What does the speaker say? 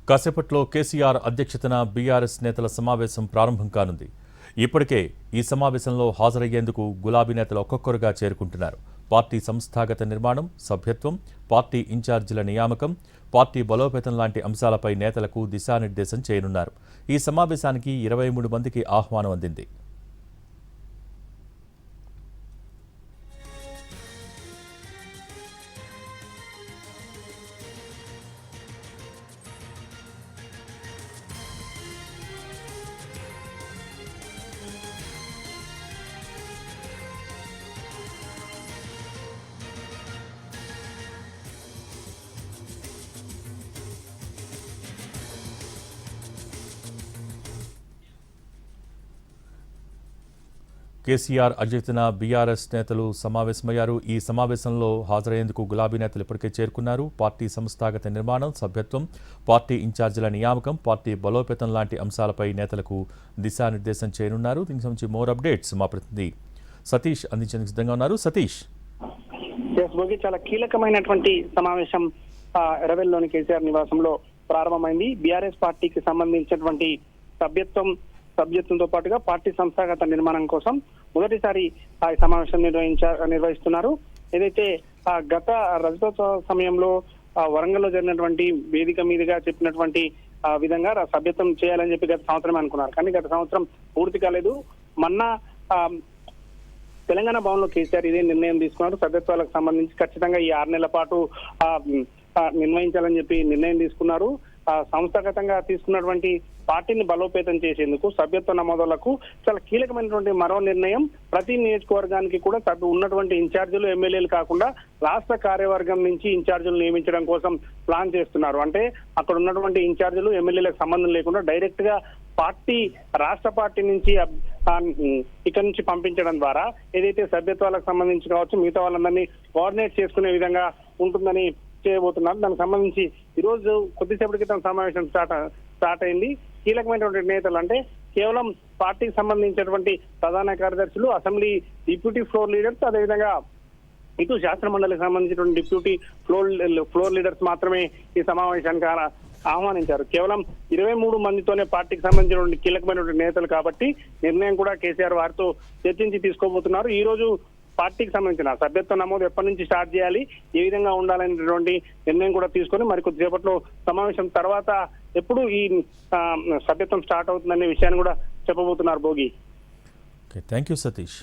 కాసేపట్లో కేసీఆర్ అధ్యక్షతన బీఆర్ఎస్ నేతల సమావేశం ప్రారంభం కానుంది. ఇప్పటికే ఈ సమావేశంలో హాజరయ్యేందుకు గులాబీ నేతలు ఒక్కొక్కరుగా చేరుకుంటున్నారు. పార్టీ సంస్థాగత నిర్మాణం, సభ్యత్వం, పార్టీ ఇన్ఛార్జీల నియామకం, పార్టీ బలోపేతం లాంటి అంశాలపై నేతలకు దిశానిర్దేశం చేయనున్నారు. ఈ సమావేశానికి 23 మందికి ఆహ్వానం అందింది. కేసీఆర్ అధ్యక్షతన బీఆర్ఎస్ నేతలు సమావేశమయ్యారు. ఈ సమావేశంలో హాజరయ్యేందుకు గులాబీ నేతలు ఇప్పటికే చేరుకున్నారు. పార్టీ సంస్థాగత నిర్మాణం, సభ్యత్వం, పార్టీ ఇన్ఛార్జీల నియామకం, పార్టీ బలోపేతం లాంటి అంశాలపై నేతలకు దిశానిర్దేశం చేయనున్నారు. దీనికి సంబంధించి మోర్ అప్డేట్స్ మా ప్రతినిధి సతీష్ అందించేందుకు సిద్ధంగా ఉన్నారు. సతీష్, చాలా కీలకమైనటువంటి సమావేశం ఎర్రవెల్లిలోని కేసీఆర్ నివాసంలో ప్రారంభమైంది. బీఆర్ఎస్ పార్టీకి సంబంధించినటువంటి సభ్యత్వంతో పాటుగా పార్టీ సంస్థాగత నిర్మాణం కోసం మొదటిసారి ఆ సమావేశం నిర్వహిస్తున్నారు. ఏదైతే గత రజతోత్సవ సమయంలో వరంగల్లో జరిగినటువంటి వేదిక మీదుగా చెప్పినటువంటి విధంగా సభ్యత్వం చేయాలని చెప్పి గత సంవత్సరం అనుకున్నారు. కానీ గత సంవత్సరం పూర్తి కాలేదు. మొన్న తెలంగాణ భవన్లో కేసీఆర్ ఇదే నిర్ణయం తీసుకున్నారు. సభ్యత్వాలకు సంబంధించి ఖచ్చితంగా ఈ 6 నెలల పాటు నిర్వహించాలని చెప్పి నిర్ణయం తీసుకున్నారు. సంస్థాగతంగా తీసుకున్నటువంటి పార్టీని బలోపేతం చేసేందుకు సభ్యత్వ నమోదులకు చాలా కీలకమైనటువంటి మరో నిర్ణయం. ప్రతి నియోజకవర్గానికి కూడా ఉన్నటువంటి ఇన్ఛార్జీలు ఎమ్మెల్యేలు కాకుండా రాష్ట్ర కార్యవర్గం నుంచి ఇన్ఛార్జీలు నియమించడం కోసం ప్లాన్ చేస్తున్నారు. అంటే అక్కడ ఉన్నటువంటి ఇన్ఛార్జీలు ఎమ్మెల్యేలకు సంబంధం లేకుండా డైరెక్ట్ గా రాష్ట్ర పార్టీ నుంచి ఇక్కడ నుంచి పంపించడం ద్వారా ఏదైతే సభ్యత్వాలకు సంబంధించి కావచ్చు మిగతా వాళ్ళందరినీ కోఆర్డినేట్ చేసుకునే విధంగా ఉంటుందని చేయబోతున్నారు. దానికి సంబంధించి ఈ రోజు కొద్దిసేపటి క్రితం సమావేశం స్టార్ట్ అయింది. కీలకమైనటువంటి నేతలు అంటే కేవలం పార్టీకి సంబంధించినటువంటి ప్రధాన కార్యదర్శులు, అసెంబ్లీ డిప్యూటీ ఫ్లోర్ లీడర్స్, అదేవిధంగా ఇటు శాసన మండలికి సంబంధించినటువంటి డిప్యూటీ ఫ్లోర్ లీడర్స్ మాత్రమే ఈ సమావేశానికి ఆహ్వానించారు. కేవలం 23 మందితోనే పార్టీకి సంబంధించినటువంటి కీలకమైనటువంటి నేతలు కాబట్టి నిర్ణయం కూడా కేసీఆర్ వారితో చర్చించి తీసుకోబోతున్నారు. ఈ రోజు పార్టీకి సంబంధించిన సభ్యత్వ నమోదు ఎప్పటి నుంచి స్టార్ట్ చేయాలి, ఏ విధంగా ఉండాలనేటువంటి నిర్ణయం కూడా తీసుకొని మరి కొద్దిసేపట్లో సమావేశం తర్వాత ఎప్పుడు ఈ సభ్యత్వం స్టార్ట్ అవుతుందనే విషయాన్ని కూడా చెప్పబోతున్నారు. Bhogi, thank you Satish.